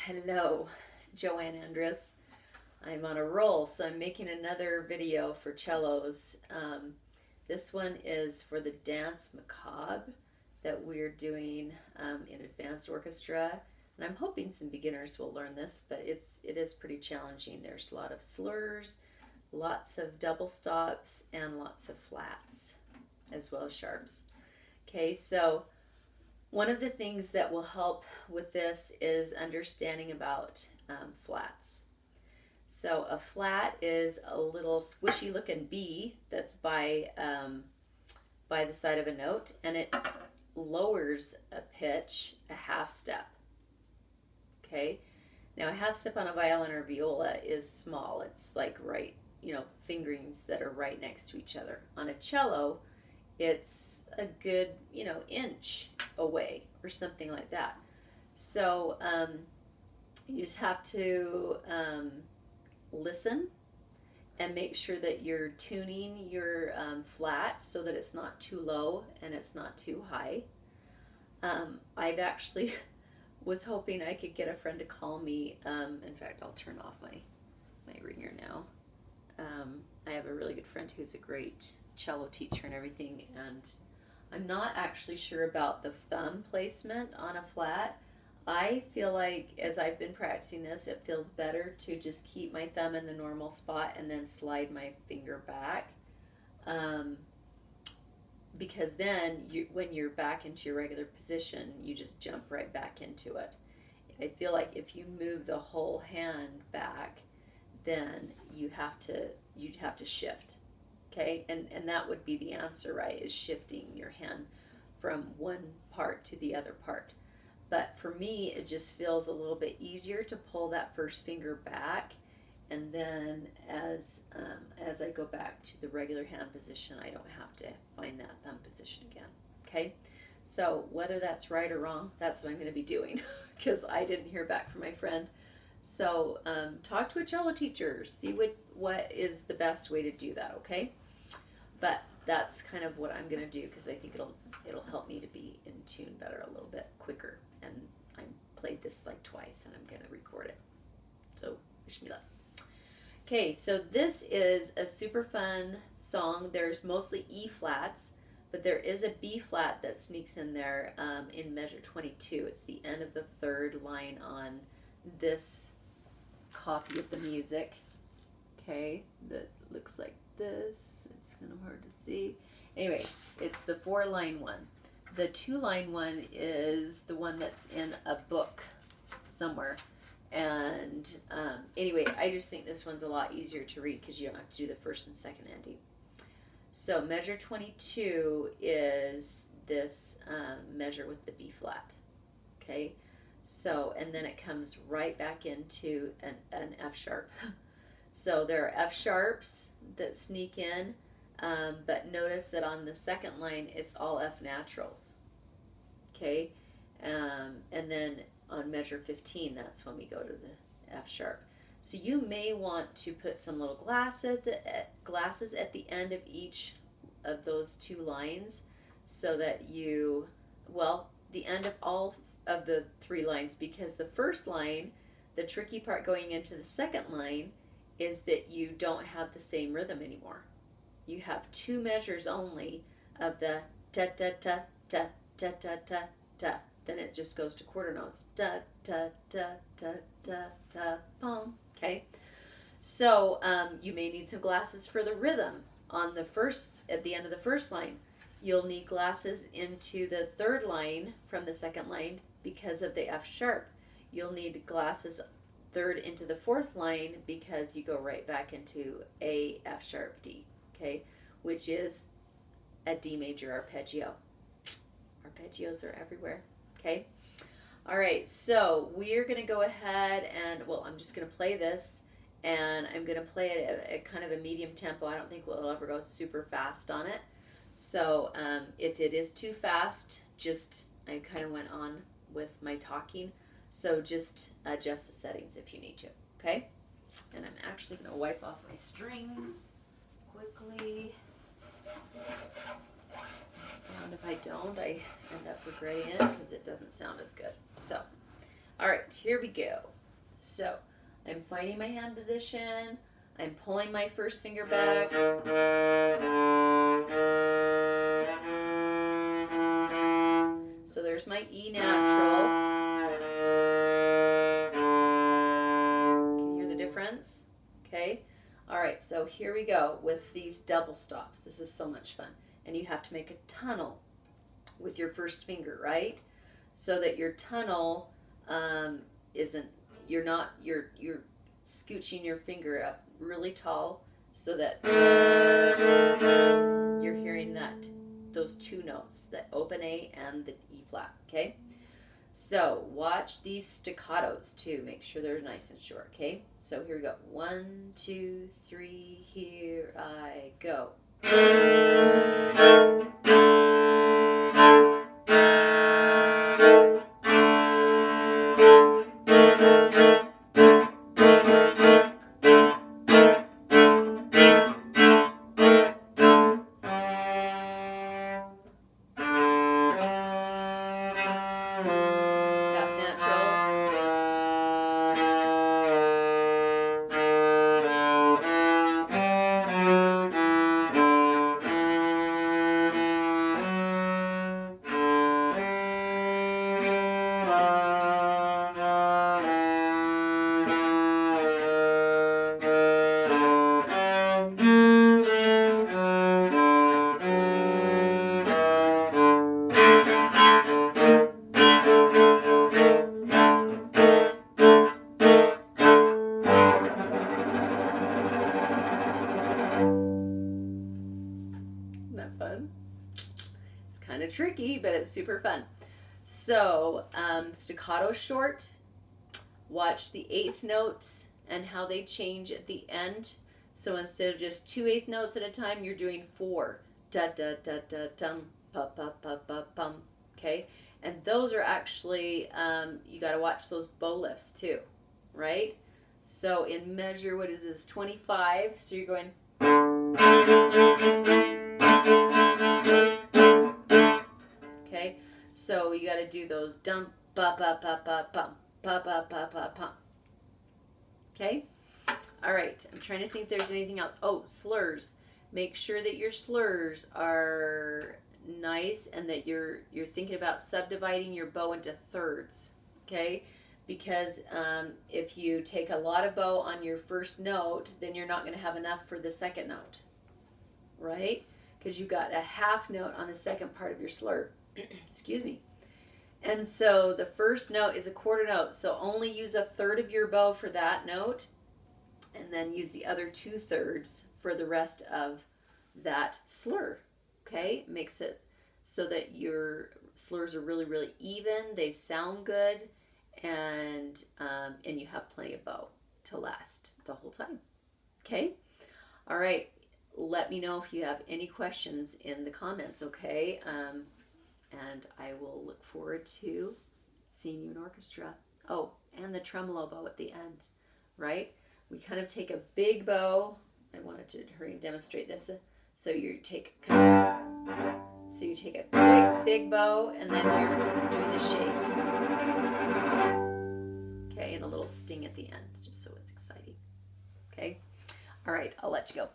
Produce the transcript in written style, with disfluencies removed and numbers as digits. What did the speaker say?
Hello, Joanne Andrus. I'm on a roll, so I'm making another video for cellos. This one is for the Danse Macabre that we're doing in advanced orchestra. And I'm hoping some beginners will learn this, but it is pretty challenging. There's a lot of slurs, lots of double stops, and lots of flats, as well as sharps. Okay, so one of the things that will help with this is understanding about flats. So a flat is a little squishy looking B that's by the side of a note, and it lowers a pitch a half step. Okay, now a half step on a violin or viola is small. It's like right, fingerings that are right next to each other. On a cello, it's a good, inch away or something like that. So you just have to listen and make sure that you're tuning your flat so that it's not too low and it's not too high. I've actually was hoping I could get a friend to call me. In fact, I'll turn off my ringer now. I have a really good friend who's a great cello teacher and everything, and I'm not actually sure about the thumb placement on a flat. I feel like as I've been practicing this, it feels better to just keep my thumb in the normal spot and then slide my finger back, because then when you're back into your regular position, you just jump right back into it. I feel like if you move the whole hand back, then you'd have to shift. Okay, and that would be the answer, right, is shifting your hand from one part to the other part. But for me, it just feels a little bit easier to pull that first finger back, and then as I go back to the regular hand position, I don't have to find that thumb position again. Okay, so whether that's right or wrong, that's what I'm going to be doing because I didn't hear back from my friend. So talk to a cello teacher, see what is the best way to do that. Okay. But that's kind of what I'm going to do because I think it'll help me to be in tune better a little bit quicker. And I played this like twice and I'm going to record it. So wish me luck. Okay, so this is a super fun song. There's mostly E flats, but there is a B flat that sneaks in there in measure 22. It's the end of the third line on this copy of the music. Okay, that looks like this. It's kind of hard to see. Anyway, it's the 4-line one. The 2-line one is the one that's in a book somewhere. And anyway, I just think this one's a lot easier to read because you don't have to do the first and second ending. So measure 22 is this measure with the B flat. Okay, so and then it comes right back into an F sharp. So there are F sharps that sneak in, but notice that on the second line, it's all F naturals. Okay, and then on measure 15, that's when we go to the F sharp. So you may want to put some little glasses at the end of each of those 2 lines so that the end of all of the 3 lines, because the first line, the tricky part going into the second line, is that you don't have the same rhythm anymore. You have 2 measures only of the ta ta ta ta ta ta ta ta. Then it just goes to quarter notes. Da ta ta ta ta ta pom. Okay. So you may need some glasses for the rhythm on the first at the end of the first line. You'll need glasses into the third line from the second line because of the F sharp. You'll need glasses third into the fourth line because you go right back into A, F sharp, D, okay, which is a D major arpeggio. Arpeggios are everywhere, okay? All right, so we're going to go ahead and, I'm just going to play this, and I'm going to play it at kind of a medium tempo. I don't think we'll ever go super fast on it. So if it is too fast, I kind of went on with my talking. So just adjust the settings if you need to, okay? And I'm actually going to wipe off my strings quickly. And if I don't, I end up regretting it because it doesn't sound as good. So, all right, here we go. So I'm finding my hand position. I'm pulling my first finger back. So there's my E natural. Can you hear the difference? Okay. All right, so here we go with these double stops. This is so much fun. And you have to make a tunnel with your first finger, right? So that your tunnel isn't, you're scooching your finger up really tall so that you're hearing those two notes, the open A and the E flat, okay? So watch these staccatos too. Make sure they're nice and short, okay? So here we go. 1, 2, 3, here I go. Fun. It's kind of tricky, but it's super fun. So staccato short. Watch the eighth notes and how they change at the end. So instead of just 2 eighth notes at a time, you're doing 4. Da da da da dum pa pa pa pa pum. Okay, and those are actually you got to watch those bow lifts too, right? So in measure, what is this? 25. So you're going. Okay, so you got to do those dum ba ba ba ba bum ba ba ba ba bum. Okay, all right. I'm trying to think if there's anything else. Oh, slurs. Make sure that your slurs are nice and that you're thinking about subdividing your bow into thirds. Okay, because if you take a lot of bow on your first note, then you're not going to have enough for the second note, right? Because you got a half note on the second part of your slur. Excuse me. And so the first note is a quarter note, so only use a third of your bow for that note, and then use the other 2/3 for the rest of that slur. Okay, makes it so that your slurs are really, really even. They sound good, and you have plenty of bow to last the whole time. Okay, all right. Let me know if you have any questions in the comments. Okay. And I will look forward to seeing you in orchestra. Oh, and the tremolo bow at the end, right? We kind of take a big bow. I wanted to hurry and demonstrate this. So you take a big bow, and then you're doing the shape. Okay, and a little sting at the end, just so it's exciting. Okay, all right, I'll let you go.